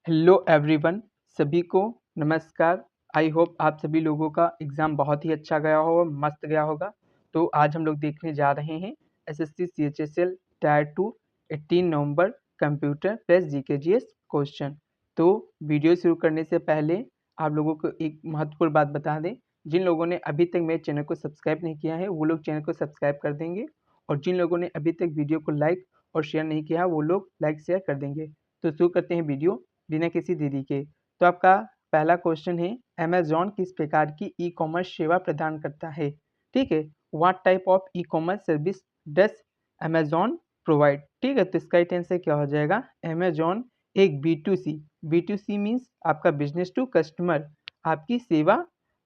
Hello everyone, सभी को नमस्कार। आई होप आप सभी लोगों का एग्ज़ाम बहुत ही अच्छा गया हो, मस्त गया होगा। तो आज हम लोग देखने जा रहे हैं एसएससी सीएचएसएल टायर 2 18 नवंबर कंप्यूटर प्लस जीकेजीएस क्वेश्चन। तो वीडियो शुरू करने से पहले आप लोगों को एक महत्वपूर्ण बात बता दें। जिन लोगों ने अभी तक मेरे चैनल को सब्सक्राइब नहीं किया है वो लोग चैनल को सब्सक्राइब कर देंगे, और जिन लोगों ने अभी तक वीडियो को लाइक और शेयर नहीं किया वो लोग लाइक शेयर कर देंगे। तो शुरू करते हैं वीडियो बिना किसी देरी के। तो आपका पहला क्वेश्चन है, अमेज़न किस प्रकार की ई कॉमर्स सेवा प्रदान करता है? ठीक है, what type of e commerce service does Amazon provide? ठीक है, तो इसका राइट आंसर क्या हो जाएगा? अमेज़न एक बी टू सी मीन्स आपका बिजनेस टू कस्टमर आपकी सेवा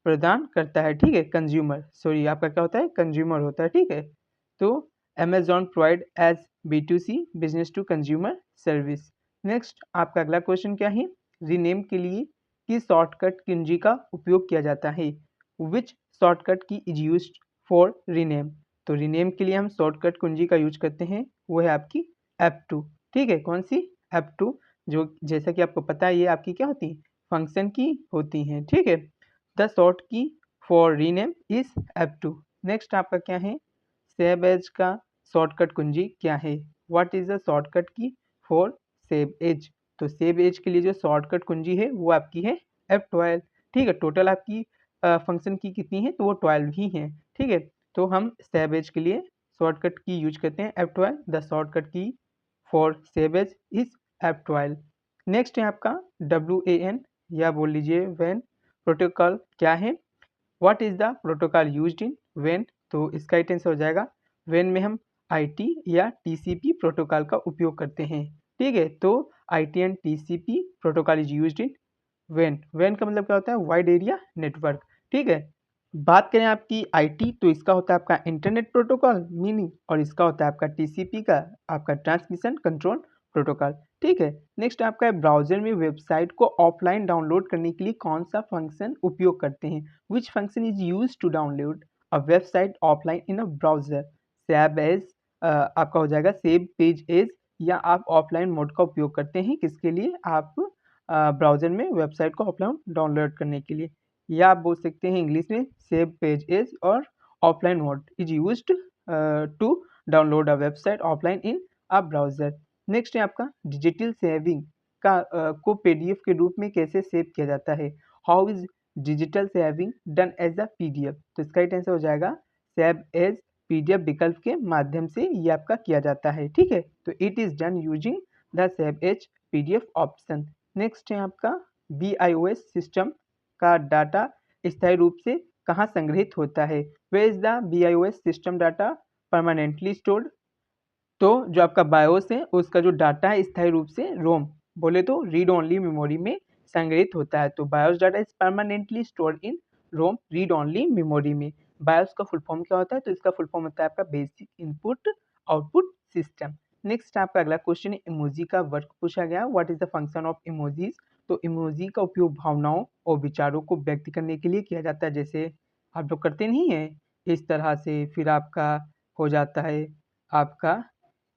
प्रदान करता है। ठीक है, कंज्यूमर सॉरी आपका क्या होता है? कंज्यूमर होता है। ठीक है, तो Amazon provide as B two C business to consumer service. Next आपका अगला क्वेश्चन क्या है? रीनेम के लिए किस शॉर्टकट कुंजी का उपयोग किया जाता है? विच शॉर्टकट की इज यूज्ड फॉर रीनेम? तो रीनेम के लिए हम शॉर्टकट कुंजी का यूज करते हैं, वो है आपकी F2। ठीक है, कौन सी? F2, जो जैसा कि आपको पता है ये आपकी क्या होती है? फंक्शन की होती हैं। ठीक है, द शॉर्ट की for rename is F2। Next आपका क्या है? सेव एज का शॉर्टकट कुंजी क्या है? What is the shortcut key for save as? तो सेव एज के लिए जो शॉर्टकट कुंजी है वो आपकी है F12। ठीक है, टोटल आपकी फंक्शन की कितनी है? तो वो 12 ही है। ठीक है, तो हम सेव एज के लिए शॉर्टकट की यूज करते हैं F12। The shortcut key for save as is F12। Next है आपका WAN या बोल लीजिए वैन प्रोटोकॉल क्या है? What is the protocol used in वैन? तो इसका राइट आंसर हो जाएगा वैन में हम IT या TCP प्रोटोकॉल का उपयोग करते हैं। ठीक है, तो IT and TCP protocol is used in वैन। वैन का मतलब क्या होता है? Wide area network. ठीक है, बात करें आपकी IT तो इसका होता है आपका इंटरनेट प्रोटोकॉल मीनिंग, और इसका होता है आपका TCP का आपका ट्रांसमिशन कंट्रोल प्रोटोकॉल। ठीक है, नेक्स्ट आपका है ब्राउजर में वेबसाइट को ऑफलाइन डाउनलोड करने के लिए कौन सा फंक्शन उपयोग करते हैं? Which function is use to download a website offline in a browser? Save as आपका हो जाएगा सेव पेज एज, या आप ऑफलाइन मोड का उपयोग करते हैं किसके लिए? आप ब्राउज़र में वेबसाइट को ऑफलाइन डाउनलोड करने के लिए, या आप बोल सकते हैं इंग्लिश में सेव पेज एज और offline mode is used to download a website offline in a browser. Next है आपका डिजिटल सेविंग का को PDF के रूप में कैसे सेव किया जाता है? How is digital saving done as a PDF? तो इसका राइट आंसर हो जाएगा सेव एज PDF विकल्प के माध्यम से ये आपका किया जाता है। ठीक है, तो it is done using the save as PDF option. Next है आपका BIOS सिस्टम का डाटा स्थायी रूप से कहाँ संग्रहित होता है? Where is the BIOS system data permanently stored? तो जो आपका बायोस है उसका जो डाटा है स्थायी रूप से रोम बोले तो रीड ओनली मेमोरी में संग्रहित होता है। तो BIOS data is permanently stored in ROM read only memory में। बायोस का फुल फॉर्म क्या होता है? तो इसका फुल फॉर्म होता है आपका basic input output system. Next आपका अगला क्वेश्चन है, इमोजी का वर्क पूछा गया। What is the function of emojis? तो इमोजी का उपयोग भावनाओं और विचारों को व्यक्त करने के लिए किया जाता है, जैसे आप लोग करते नहीं है इस तरह से, फिर आपका हो जाता है आपका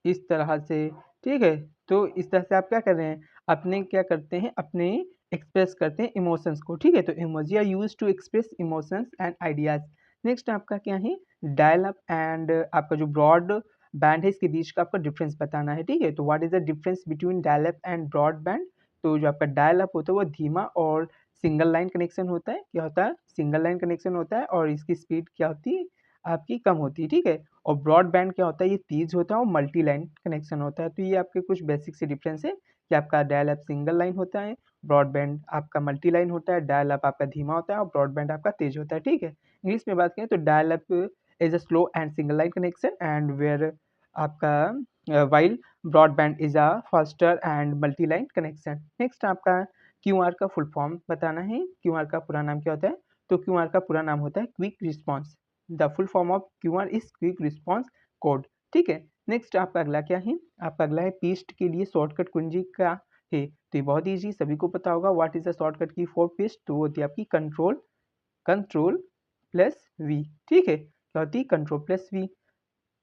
इस तरह से। ठीक है, तो इस तरह से आप क्या कर रहे हैं? अपने क्या करते हैं? अपने एक्सप्रेस करते हैं इमोशंस को। ठीक है, तो emoji are used to express emotions and ideas. Next आपका क्या है? डायल अप एंड आपका जो ब्रॉड बैंड है इसके बीच का आपका डिफरेंस बताना है। ठीक है, तो what is the difference between dial up and broadband? तो जो आपका डायल अप होता है वो धीमा और सिंगल लाइन कनेक्शन होता है। क्या होता है? सिंगल लाइन कनेक्शन होता है, और इसकी स्पीड क्या होती है? आपकी कम होती है। ठीक है, और ब्रॉडबैंड क्या होता है? ये तेज होता है और मल्टी लाइन कनेक्शन होता है। तो ये आपके कुछ बेसिक से डिफरेंस है कि आपका डायल अप सिंगल लाइन होता है, ब्रॉडबैंड आपका मल्टी लाइन होता है, डायल अप आपका धीमा होता है और ब्रॉडबैंड आपका तेज होता है। ठीक है, इंग्लिश में बात करें तो dial up is a slow and single line connection and where आपका while broadband is a faster and multi line connection. Next आपका QR का फुल फॉर्म बताना है। QR का पूरा नाम क्या होता है? तो QR का पूरा नाम होता है quick response. The full form of QR is quick response code. ठीक है, नेक्स्ट आपका अगला क्या है? आपका अगला है पेस्ट के लिए शॉर्टकट कुंजी क्या है? तो ये बहुत ईजी, सभी को पता होगा। What is the shortcut key for paste? तो वो होती है आपकी कंट्रोल प्लस वी। ठीक है, क्या होती है? Control plus V.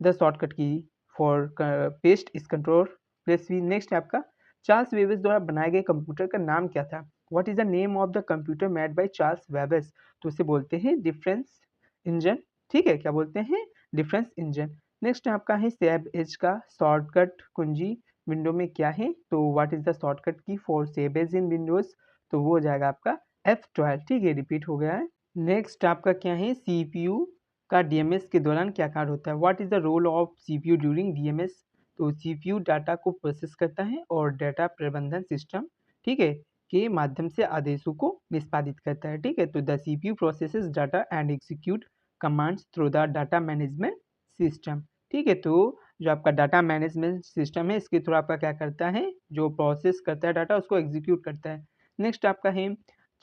The shortcut key for paste is control plus V. Next है आपका चार्ल्स वेबेज द्वारा बनाए गए कंप्यूटर का नाम क्या था? What is the name of the computer made by Charles Babbage? तो उसे बोलते हैं डिफरेंस इंजन। ठीक है, क्या बोलते हैं? Difference engine. नेक्स्ट आपका है सेव एज का शॉर्टकट कुंजी विंडो में क्या है? तो what is the shortcut key for save as in Windows? तो वो हो जाएगा आपका F12। ठीक है, रिपीट हो गया है। नेक्स्ट आपका क्या है? सीपीयू का डीएमएस के दौरान क्या कार्य होता है? What is the role of CPU during DMS? तो सीपीयू डाटा को प्रोसेस करता है और डाटा प्रबंधन सिस्टम, ठीक है, के माध्यम से आदेशों को निष्पादित करता है। ठीक है, तो the CPU processes data and execute commands through the data management system. ठीक है, तो जो आपका डाटा मैनेजमेंट सिस्टम है इसके थ्रू आपका क्या करता है? जो प्रोसेस करता है डाटा उसको एग्जीक्यूट करता है। नेक्स्ट आपका है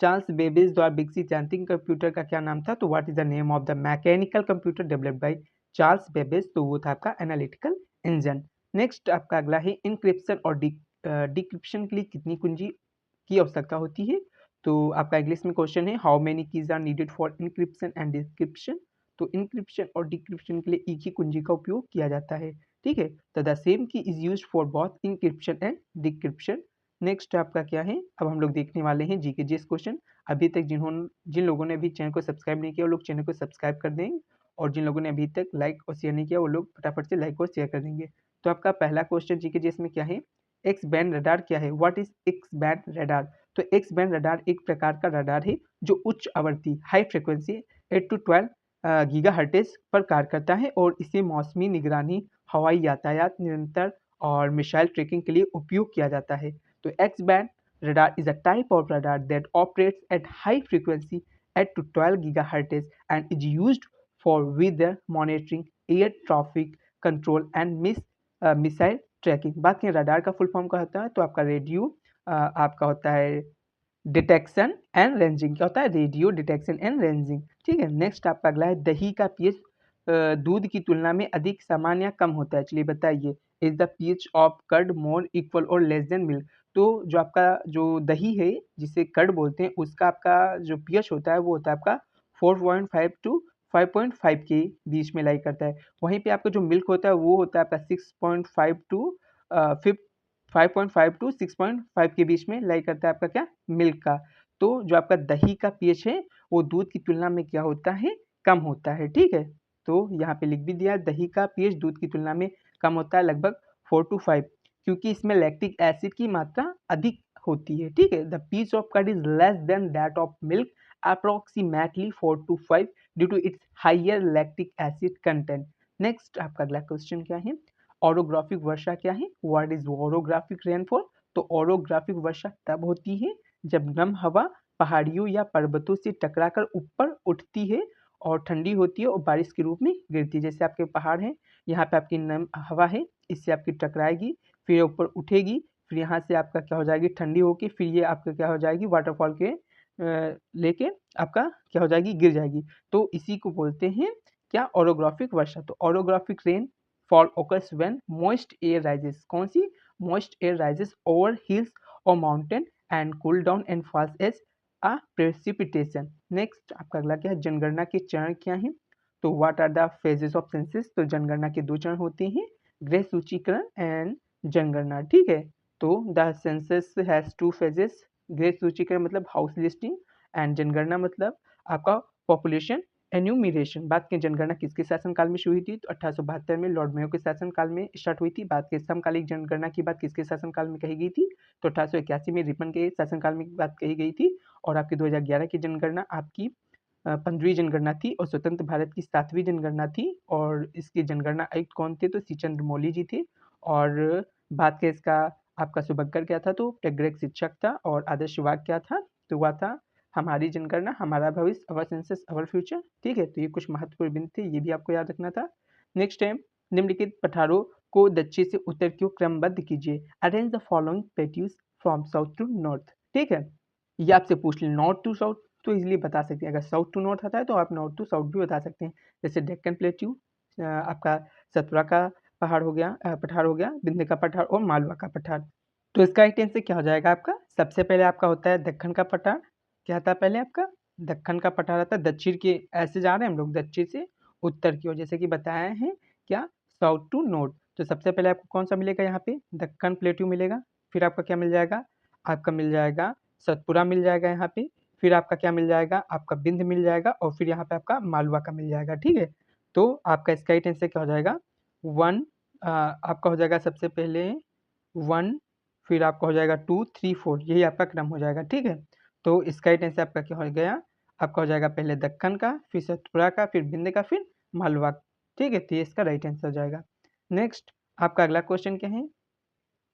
चार्ल्स बेबेज द्वारा विकसित यांत्रिक कंप्यूटर का क्या नाम था? तो what is the name of the mechanical computer developed by Charles Babbage? तो वो था आपका एनालिटिकल इंजन। नेक्स्ट आपका अगला है इंक्रिप्शन और डिक्रिप्शन के लिए कितनी कुंजी की आवश्यकता होती है? तो आपका इंग्लिश में क्वेश्चन है how many keys are needed for encryption and decryption? तो इंक्रिप्शन और डिक्रिप्शन के लिए एक ही कुंजी का उपयोग किया जाता है। ठीक है, तो the same key is used for both encryption and decryption. Next आपका क्या है? अब हम लोग देखने वाले हैं जीके जीएस क्वेश्चन। अभी तक जिन लोगों ने अभी चैनल को सब्सक्राइब नहीं किया वो लोग चैनल को सब्सक्राइब कर दें, और जिन लोगों ने अभी तक लाइक और शेयर नहीं किया वो लोग फटाफट से लाइक और शेयर कर देंगे। तो आपका पहला क्वेश्चन जीके जीएस में क्या है? एक्स बैंड रडार क्या है? What is x band radar? तो एक्स बैंड रडार एक प्रकार का रडार है जो उच्च आवृत्ति हाई फ्रिक्वेंसी 8 to 12 गीगाहर्ट्ज पर कार्य करता है और इसे मौसमी निगरानी, हवाई यातायात नियंत्रण और मिसाइल ट्रैकिंग के लिए उपयोग किया जाता है। तो x band radar is a type of radar that operates at high frequency 8 to 12 gigahertz and is used for weather monitoring, air traffic control and missile tracking। बात करें रडार का फुल फॉर्म क्या होता है? तो आपका रेडियो आपका होता है डिटेक्शन एंड रेंजिंग। क्या होता है? Radio detection and ranging. ठीक है, नेक्स्ट आपका अगला है दही का पीएच दूध की तुलना में अधिक समान या कम होता है? चलिए बताइए। Is the pH of curd more equal और लेस देन मिल्क? तो जो आपका जो दही है जिसे कर्ड बोलते हैं उसका आपका जो पीएच होता है वो होता है आपका 4.5 टू 5.5 के बीच में लाई करता है। वहीं पे आपका जो मिल्क होता है वो होता है आपका 6.5 टू 5.5 टू 6.5 के बीच में लाई करता है आपका क्या? मिल्क का। तो जो आपका दही का पीएच है वो दूध की तुलना में क्या होता है? कम होता है। ठीक है, तो यहाँ पे लिख भी दिया दही का पीएच दूध की तुलना में कम होता है लगभग 4 to 5, क्योंकि इसमें लैक्टिक एसिड की मात्रा अधिक होती है। ठीक है, the pH of curd is less than that of milk approximately 4 to 5 due to its higher lactic acid content. Next आपका अगला क्वेश्चन क्या है? ऑरोग्राफिक वर्षा क्या है? What is orographic rainfall? तो ऑरोग्राफिक वर्षा तब होती है जब नम हवा पहाड़ियों या पर्वतों से टकराकर ऊपर उठती है और ठंडी होती है और बारिश के रूप में गिरती है। जैसे आपके पहाड़ हैं, यहाँ पे आपकी नम हवा है, इससे आपकी टकराएगी, फिर ऊपर उठेगी, फिर यहाँ से आपका क्या हो जाएगी? ठंडी होगी, फिर ये आपका क्या हो जाएगी? वाटरफॉल के लेके आपका क्या हो जाएगी? गिर जाएगी। तो इसी को बोलते हैं क्या? ऑरोग्राफिक वर्षा। तो orographic rain fall occurs when moist air rises। कौन सी? moist air rises over hills or mountain and cool down and falls as a precipitation। Next आपका अगला क्या है? जनगणना के चरण क्या हैं? तो what are the phases of census? तो जनगणना के 2 चरण होते हैं, गृह सूचीकरण एंड जनगणना। ठीक है, तो द सेंसस हैज 2 फेजेस। गृह सूचीकरण मतलब हाउस लिस्टिंग एंड जनगणना मतलब आपका पॉपुलेशन एन्यूमिरेशन। बात करें जनगणना किसके शासनकाल में शुरू हुई थी? तो 1872 में लॉर्ड मेयो के शासनकाल में स्टार्ट हुई थी। बात करें समकालिक जनगणना की बात किसके शासनकाल में कही गई थी? तो 1881 में रिपन के शासनकाल में बात कही गई थी। और आपकी 2011 की जनगणना आपकी 15वीं जनगणना थी और स्वतंत्र भारत की 7वीं जनगणना थी। और इसके जनगणना आयुक्त कौन थे? तो सी चंद्रमौली जी थे। और बात करें इसका आपका शुभंकर क्या था? तो प्रगृह शिक्षक था। और आदर्श वाक्य क्या था? तो वह था हमारी जनगणना हमारा भविष्य, अवर सेंसस अवर फ्यूचर। ठीक है, तो ये कुछ महत्वपूर्ण बिंदु थे, ये भी आपको याद रखना था। नेक्स्ट है निम्नलिखित पठारों को दक्षिण से उत्तर की ओर क्रमबद्ध कीजिए। Arrange the following plateaus from south to north. ठीक है, ये आपसे पूछ ले नॉर्थ टू साउथ तो इजीली बता सकते हैं। अगर साउथ टू नॉर्थ आता है तो आप नॉर्थ टू साउथ भी बता सकते हैं। जैसे डेक्कन प्लेट्यू, आपका सतपुरा का पहाड़ हो गया, पठार हो गया, विंध्य का पठार और मालवा का पठार। तो इसका एक टेंस से क्या हो जाएगा आपका? सबसे पहले आपका होता है दक्कन का पठार। क्या आता है पहले आपका? दक्कन का पठार आता है। दक्षिण के ऐसे जा रहे हैं हम लोग दक्षिण से उत्तर की ओर, जैसे कि बताया है क्या? South to north. तो सबसे पहले आपको कौन सा मिलेगा? यहाँ पे दक्कन प्लेट्यू मिलेगा। फिर आपका क्या मिल जाएगा, आपका मिल जाएगा सतपुरा मिल जाएगा यहाँ पे, फिर आपका क्या मिल जाएगा, आपका बिंद मिल जाएगा और फिर यहाँ पे आपका मालवा का मिल जाएगा। ठीक है, तो आपका इसका राइट आंसर क्या हो जाएगा, 1 आपका हो जाएगा सबसे पहले 1, फिर आपका हो जाएगा 2, 3, 4, यही आपका क्रम हो जाएगा। ठीक है, तो इसका राइट आंसर आपका क्या हो गया, आपका हो जाएगा पहले दक्कन का, फिर सतपुरा का, फिर बिंद का, फिर मालवा। ठीक है, तो ये इसका राइट आंसर हो जाएगा। नेक्स्ट आपका अगला क्वेश्चन क्या है,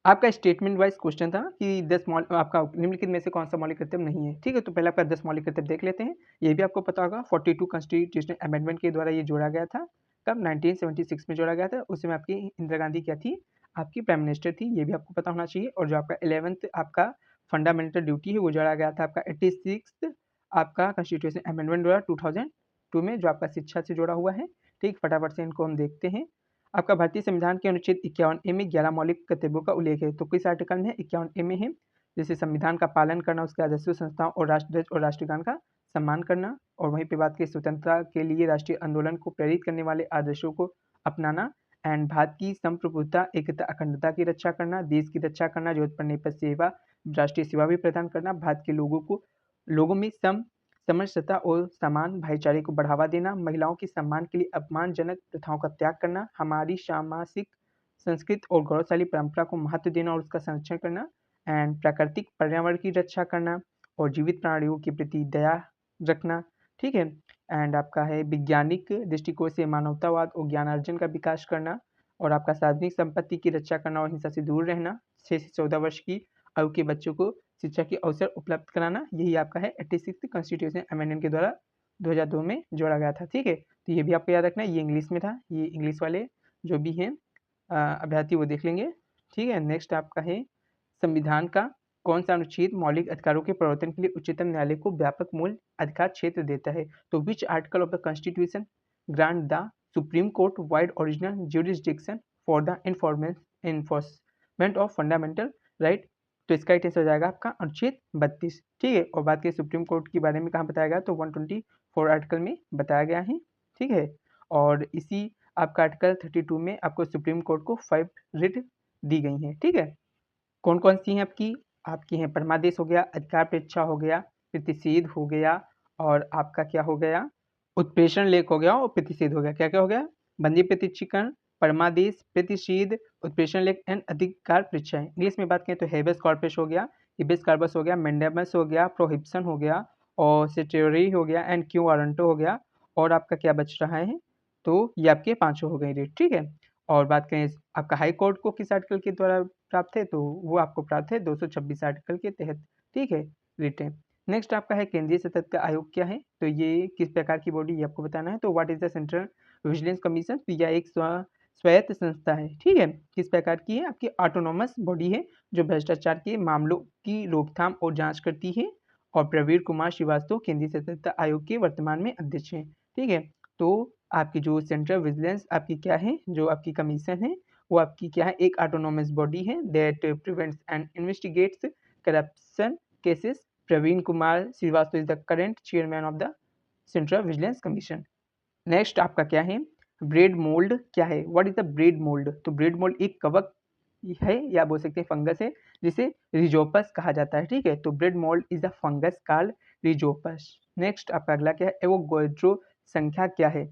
आपका स्टेटमेंट वाइज क्वेश्चन था कि 10 आपका निम्नलिखित में से कौन सा मौलिक कर्तव्य नहीं है। ठीक है, तो पहले आपका 10 मौलिक कर्तव्य देख लेते हैं। ये भी आपको पता होगा 42 कॉन्स्टिट्यूशनल अमेंडमेंट के द्वारा ये जोड़ा गया था। कब, 1976 में जोड़ा गया था। उसमें आपकी इंदिरा गांधी क्या थी, आपकी प्राइम मिनिस्टर थी, ये भी आपको पता होना चाहिए। और जो आपका 11th आपका फंडामेंटल ड्यूटी है वो जोड़ा गया था आपका 86 आपका कॉन्स्टिट्यूशन अमेंडमेंट द्वारा 2002 में, जो आपका शिक्षा से जुड़ा हुआ है। ठीक, फटाफट से इनको हम देखते हैं। आपका भारतीय संविधान के अनुच्छेद 51A में 11 मौलिक कर्तव्यों का उल्लेख है। तो किस आर्टिकल में है, 51A में है। जैसे संविधान का पालन करना, उसके आदर्शों, संस्थाओं और राष्ट्रध्वज और राष्ट्रगान का सम्मान करना, और वहीं पे बात की स्वतंत्रता के लिए राष्ट्रीय आंदोलन को प्रेरित करने वाले आदर्शों को अपनाना, एंड भारत की संप्रभुता, एकता, अखंडता की रक्षा करना, देश की रक्षा करना, जरूरत पड़ने पर सेवा, राष्ट्रीय सेवा भी प्रदान करना, भारत के लोगों में समरसता और समान भाईचारे को बढ़ावा देना, महिलाओं के सम्मान के लिए अपमानजनक प्रथाओं का त्याग करना, हमारी सामाजिक संस्कृति और गौरवशाली परंपरा को महत्व देना और उसका संरक्षण करना, एंड प्राकृतिक पर्यावरण की रक्षा करना और जीवित प्राणियों के प्रति दया रखना। ठीक है, एंड आपका है वैज्ञानिक दृष्टिकोण से मानवतावाद और ज्ञानार्जन का विकास करना, और आपका सार्वजनिक संपत्ति की रक्षा करना और हिंसा से दूर रहना, 6 से 14 वर्ष की आयु के बच्चों को शिक्षा के अवसर उपलब्ध कराना, यही आपका है 86 कॉन्स्टिट्यूशन अमेंडमेंट के द्वारा 2002 में जोड़ा गया था। ठीक है, तो ये भी आपको याद रखना है, ये इंग्लिश में था, ये इंग्लिश वाले जो भी हैं अभ्यर्थी वो देख लेंगे। ठीक है, नेक्स्ट आपका है संविधान का कौन सा अनुच्छेद मौलिक अधिकारों के प्रवर्तन के लिए उच्चतम न्यायालय को व्यापक मूल अधिकार क्षेत्र देता है। तो which article of the constitution grant the supreme court wide original jurisdiction for the enforcement of fundamental right. तो इसका आंसर हो जाएगा आपका अनुच्छेद 32। ठीक है, और बात करें सुप्रीम कोर्ट के बारे में कहाँ बताया गया, तो 124 आर्टिकल में बताया गया है। ठीक है, और इसी आपका आर्टिकल 32 में आपको सुप्रीम कोर्ट को 5 रिट दी गई हैं। ठीक है, कौन कौन सी हैं आपकी हैं परमादेश हो गया, अधिकार परीक्षा हो गया, प्रतिषेध हो गया, और आपका क्या हो गया, उत्प्रेषण लेख हो गया और प्रतिषेध हो गया। क्या क्या हो गया, बंदी प्रतिष्ठीकरण, परमादेश, प्रतिषेध, उत्प्रेषण लेख एंड अधिकार परीक्षाएं। इंग्लिश में बात करें तो हेबेस कॉर्पस हो गया, हिबिस कार्पस हो गया, मेंडेमस हो गया, प्रोहिबिशन हो गया, और सेटेरी हो गया, एंड क्यू वारंटो हो गया, और आपका क्या बच रहा है, तो ये आपके पांचों हो गए रेट। ठीक है, और बात करें आपका हाई कोर्ट को किस आर्टिकल के द्वारा प्राप्त है, तो वो आपको प्राप्त है 226 आर्टिकल के तहत। ठीक है, रिटेन। नेक्स्ट आपका है केंद्रीय सतर्कता आयोग क्या है, तो ये किस प्रकार की बॉडी, ये आपको बताना है। तो what is the central vigilance commission, तो यह एक स्वायत्त संस्था है। ठीक है, किस प्रकार की है, आपकी ऑटोनोमस बॉडी है जो भ्रष्टाचार के मामलों की रोकथाम और जांच करती है, और प्रवीण कुमार श्रीवास्तव केंद्रीय सतर्कता आयोग के वर्तमान में अध्यक्ष हैं। ठीक है, तो आपकी जो सेंट्रल विजिलेंस आपकी क्या है, जो आपकी कमीशन है, वो आपकी क्या है, एक ऑटोनोमस बॉडी है that prevents and investigates corruption cases. Praveen Kumar Srivastava is the current chairman of the central vigilance commission. Next आपका क्या है, ब्रेड मोल्ड क्या है, what is the bread mould, तो ब्रेड मोल्ड एक कवक है या बोल सकते हैं फंगस है जिसे रिजोपस कहा जाता है। ठीक है, तो bread mould is the fungus called Rhizopus. Next आपका अगला क्या है, एवोगैड्रो संख्या क्या है,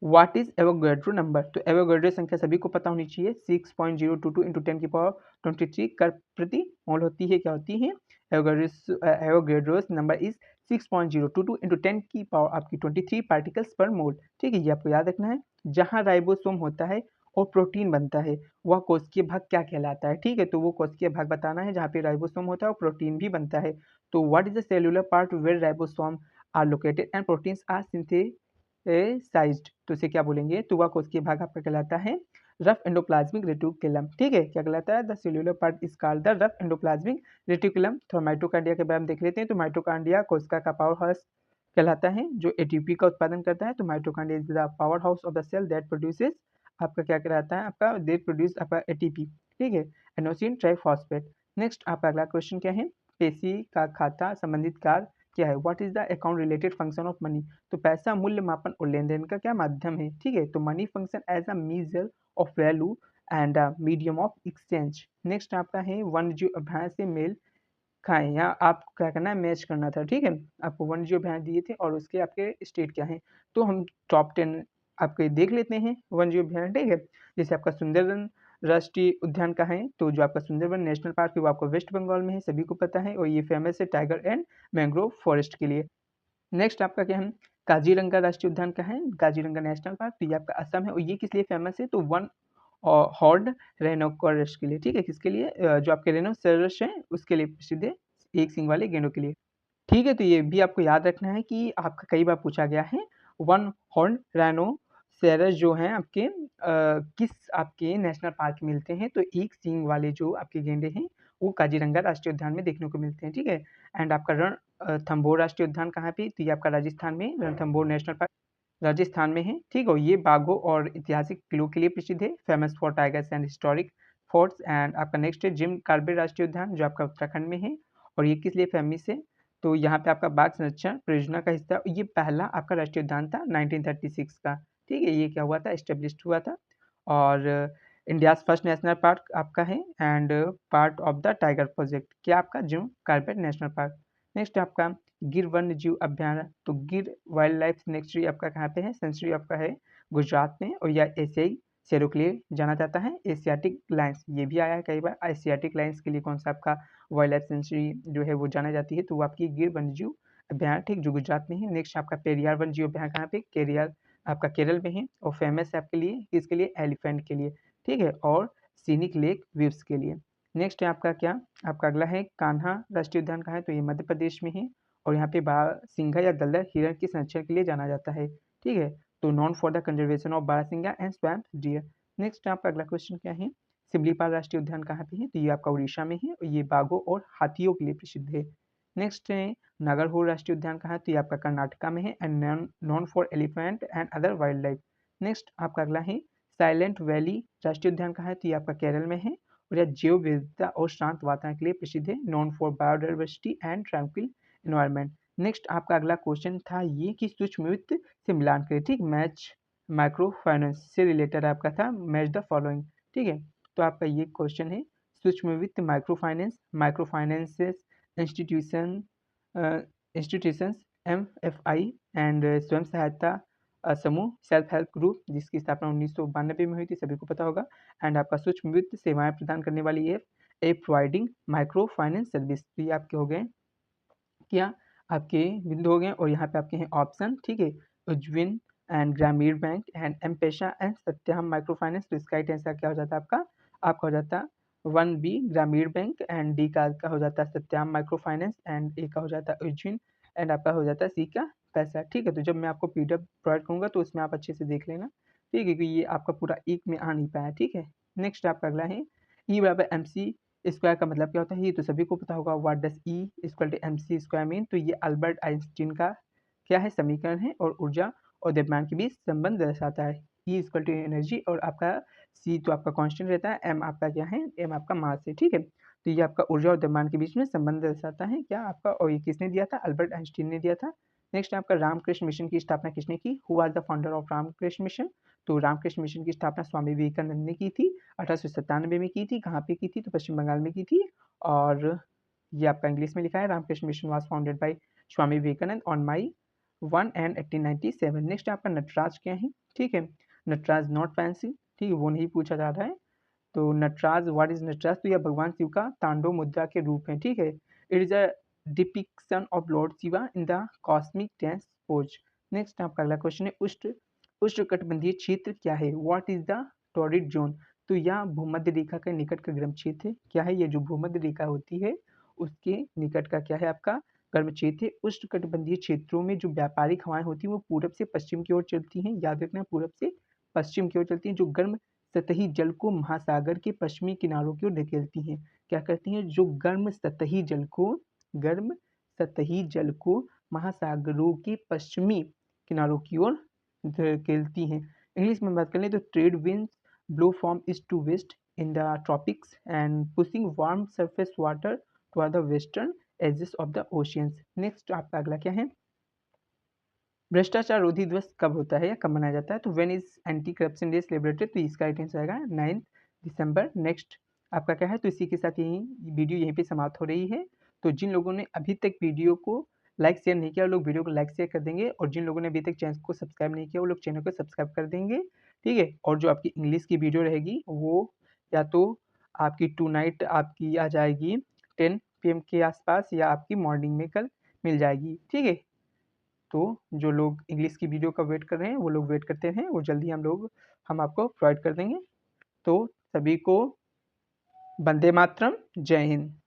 व्हाट इज एवोगैड्रो नंबर, तो एवोगैड्रो संख्या सभी को पता होनी चाहिए, 6.022 इंटू 10 की पावर 23 कर प्रति मोल होती है। क्या होती है, एवोगैड्रोस नंबर इज 6.022 इंटू 10 की पावर आपकी 23 पार्टिकल्स पर मोल। ठीक है, ये आपको याद रखना है। जहाँ राइबोसोम होता है और प्रोटीन बनता है वह कोशिकीय भाग क्या कहलाता है। ठीक है, तो वो कोशिकीय भाग बताना है जहाँ पे राइबोसोम होता है और प्रोटीन भी बनता है। तो what is the cellular part where ribosome are located and proteins are sized, तो इसे क्या बोलेंगे, तो वह कोशिकीय भाग आपका कहलाता है रफ एंडोप्लाज्मिक रेटिकुलम। ठीक है, क्या कहलाता है, the cellular part is called the rough endoplasmic reticulum. तो माइटोकांड्रिया के बारे में देख लेते हैं। तो माइटोकांड्रिया कोशिका का पावर हाउस कहलाता है जो एटीपी का उत्पादन करता है। तो mitochondria is the power house of the cell that produces आपका क्या कहलाता है, आपका दैट प्रोड्यूस आपका एटीपी। ठीक है, एनोसिन ट्राइफॉस्फेट। नेक्स्ट आपका अगला क्वेश्चन क्या है, पेशी का खाता संबंधित कार्य क्या है, what is the account related function of money, तो पैसा मूल्य मापन और लेन देन का क्या माध्यम है। ठीक है, तो money function as a measure of value and medium of exchange. Next आपका है वन्यजीव अभ्यारण्य से मेल खाएं, यहाँ आपको क्या करना है, मैच करना था। ठीक है, आपको वन्यजीव अभ्यारण्य दिए थे और उसके आपके स्टेट क्या हैं, तो हम टॉप 10 आपके देख लेते हैं वन्यजीव अभ्यारण्य। ठीक है, जैसे आपका सुंदरबन राष्ट्रीय उद्यान का है, तो जो आपका सुंदरबन नेशनल पार्क है वो आपको वेस्ट बंगाल में है, सभी को पता है, और ये फेमस है टाइगर एंड मैंग्रोव फॉरेस्ट के लिए। नेक्स्ट आपका क्या है, काजीरंगा राष्ट्रीय उद्यान का है, काजीरंगा नेशनल पार्क, तो ये आपका असम है, और ये किस लिए फेमस है, तो वन हॉर्न राइनोसेरस के लिए। ठीक है, किसके लिए, जो आपके राइनोसेरस है उसके लिए प्रसिद्ध है, एक सींग वाले गैंडों के लिए। ठीक है, तो ये भी आपको याद रखना है कि आपका कई बार पूछा गया है, वन हॉर्न राइनोसेरस जो हैं आपके किस आपके नेशनल पार्क में मिलते हैं, तो एक सींग वाले जो आपके गेंडे हैं वो काजीरंगा राष्ट्रीय उद्यान में देखने को मिलते हैं। ठीक है, एंड आपका रणथंभौर राष्ट्रीय उद्यान कहाँ पे, तो ये आपका राजस्थान में रणथंभौर नेशनल पार्क राजस्थान में है। ठीक है, ये बाघों और ऐतिहासिक किलों के लिए प्रसिद्ध है, famous for tigers and historic forts. And आपका नेक्स्ट है जिम कार्बेट राष्ट्रीय उद्यान, जो आपका उत्तराखंड में है, और ये किस लिए फेमस है, तो यहाँ पे आपका बाघ संरक्षण परियोजना का हिस्सा, ये पहला आपका राष्ट्रीय उद्यान था 1936 का। ठीक है, ये क्या हुआ था, एस्टेब्लिश्ड हुआ था, और इंडिया फर्स्ट नेशनल पार्क आपका है, and part of the tiger project, क्या आपका Jim Corbett national park. Next आपका गिर वन्य जीव अभ्यारण्य, तो गिर वाइल्ड लाइफ सेंचुरी आपका कहाँ पे है, सेंचुरी आपका है गुजरात में, और यह एशियाई शेरों के लिए जाना जाता है। एशियाटिक लाइन्स, ये भी आया है कई बार, एशियाटिक लाइन्स के लिए कौन सा आपका वाइल्ड लाइफ सेंचुरी जो है वो जाना जाती है, तो वो आपकी गिर वन्य जीव अभ्यारण्य, ठीक, जो गुजरात में है। नेक्स्ट आपका पेरियार वन्य जीव अभ्यारण्य कहाँ पे, केरियार आपका केरल में है, और फेमस है आपके लिए किसके लिए, एलिफेंट के लिए। ठीक है, और सीनिक लेक व्यूज के लिए। नेक्स्ट है आपका क्या, आपका अगला है कान्हा राष्ट्रीय उद्यान कहाँ है, तो ये मध्य प्रदेश में है, और यहाँ पे बारहसिंघा या दलदल हिरण के संरक्षण के लिए जाना जाता है। ठीक है, तो non for the conservation of barasingha and swamp dear. Next आपका अगला क्वेश्चन क्या है, सिमलीपाल राष्ट्रीय उद्यान कहाँ पे है, तो ये आपका उड़ीसा में है, और ये बाघों और हाथियों के लिए प्रसिद्ध है। नेक्स्ट है नागरहोल राष्ट्रीय उद्यान कहाँ है, तो ये आपका कर्नाटका में है, and non for elephant and other wild life. Next आपका अगला है साइलेंट वैली राष्ट्रीय उद्यान कहाँ है, तो ये आपका केरल में है, और यह जैव विविधता और शांत वातावरण के लिए प्रसिद्ध है, non for biodiversity and tranquil environment. Next आपका अगला क्वेश्चन था ये कि सूक्ष्म वित्त से मिलान करें। ठीक, मैच माइक्रो फाइनेंस से रिलेटेड आपका था, मैच द फॉलोइंग। ठीक है, तो आपका ये क्वेश्चन है सूक्ष्म वित्त micro finances institution institutions MFI and स्वयं सहायता समूह सेल्फ हेल्प ग्रुप, जिसकी स्थापना 1992 में हुई थी, सभी को पता होगा। एंड आपका सूक्ष्म वित्त सेवाएं प्रदान करने वाली ए प्रोवाइडिंग माइक्रो फाइनेंस सर्विस, तो ये आपके हो गए क्या, आपके बिंदु हो गए, और यहाँ पे आपके हैं ऑप्शन। ठीक है, उज्जविन एंड ग्रामीण बैंक एंड एम पेशा एंड सत्याम माइक्रो फाइनेंस, तो इसका राइट आंसर क्या हो जाता है आपका हो जाता 1B ग्रामीण बैंक, एंड डी का हो जाता है सत्याम माइक्रो फाइनेंस, एंड ए का हो जाता है उज्जविन, एंड आपका हो जाता है सी का पैसा। ठीक है, तो जब मैं आपको PDF प्रोवाइड करूँगा तो उसमें आप अच्छे से देख लेना। ठीक है, क्योंकि ये आपका पूरा एक में आ नहीं पाया। ठीक है, नेक्स्ट आपका अगला है E/MC स्क्वायर का मतलब क्या होता है, ये तो सभी को पता होगा, what does E=mc square mean, तो ये अल्बर्ट आइंस्टीन का क्या है, समीकरण है, और ऊर्जा और द्रव्यमान के बीच संबंध दर्शाता है। E= एनर्जी, और आपका C तो आपका कांस्टेंट रहता है, M आपका क्या है, M आपका मास है। ठीक है, तो ये आपका ऊर्जा और द्रव्यमान के बीच में संबंध दर्शाता है क्या आपका, और ये किसने दिया था, अल्बर्ट आइंस्टीन ने दिया था। नेक्स्ट आपका रामकृष्ण मिशन की स्थापना किसने की, who was the founder of Ramakrishna mission, तो रामकृष्ण मिशन की स्थापना स्वामी विवेकानंद ने की थी, 1897 में की थी, कहाँ पे की थी, तो पश्चिम बंगाल में की थी, और ये आपका इंग्लिश में लिखा है, Ramakrishna mission was founded by Swami Vivekananda on May 1 and 1897। Next आपका नटराज क्या है, ठीक है, नटराज नॉट फैंसी, ठीक है, वो नहीं पूछा जा रहा है, तो नटराज, व्हाट इज नटराज, तो यह भगवान शिव का तांडव मुद्रा के रूप है। ठीक है, it is a depiction of Lord Shiva in the cosmic dance pose. Next आपका अगला क्वेश्चन है उष्णकटिबंधीय क्षेत्र क्या है, what is the torrid zone, तो यह भूमध्य रेखा के निकट का गर्म क्षेत्र है। क्या है, ये जो भूमध्य रेखा होती है उसके निकट का क्या है आपका गर्म क्षेत्र। उष्णकटिबंधीय क्षेत्रों में जो व्यापारिक हवाएं होती हैं वो पूरब से पश्चिम की ओर चलती हैं, याद रखना, पूरब से पश्चिम की ओर चलती हैं, जो गर्म सतही जल को महासागर के पश्चिमी किनारों की ओर धकेलती हैं। क्या करती हैं, जो गर्म सतही जल को महासागरों के पश्चिमी किनारों की ओर धकेलती हैं। इंग्लिश में बात करें तो trade winds blow from east to west in the tropics and pushing warm surface water toward the western edges of the oceans. Next आपका अगला क्या है, भ्रष्टाचार रोधी दिवस कब होता है या कब मनाया जाता है, तो when is anti corruption day celebrated, तो इसका राइट आंसर आएगा 9 दिसंबर नेक्स्ट आपका क्या है। तो इसी के साथ वीडियो यहीं पे समाप्त हो रही है। तो जिन लोगों ने अभी तक वीडियो को लाइक शेयर नहीं किया वो लोग वीडियो को लाइक शेयर कर देंगे, और जिन लोगों ने अभी तक चैनल को सब्सक्राइब नहीं किया वो लोग चैनल को सब्सक्राइब कर देंगे, ठीक है। और जो आपकी इंग्लिश की वीडियो रहेगी वो या तो आपकी टू नाइट आपकी आ जाएगी 10 PM के आसपास, या आपकी मॉर्निंग में कल मिल जाएगी, ठीक है। तो जो लोग इंग्लिश की वीडियो का वेट कर रहे हैं वो लोग वेट करते हैं, वो जल्दी हम आपको प्रोवाइड कर देंगे। तो सभी को वंदे मातरम, जय हिंद।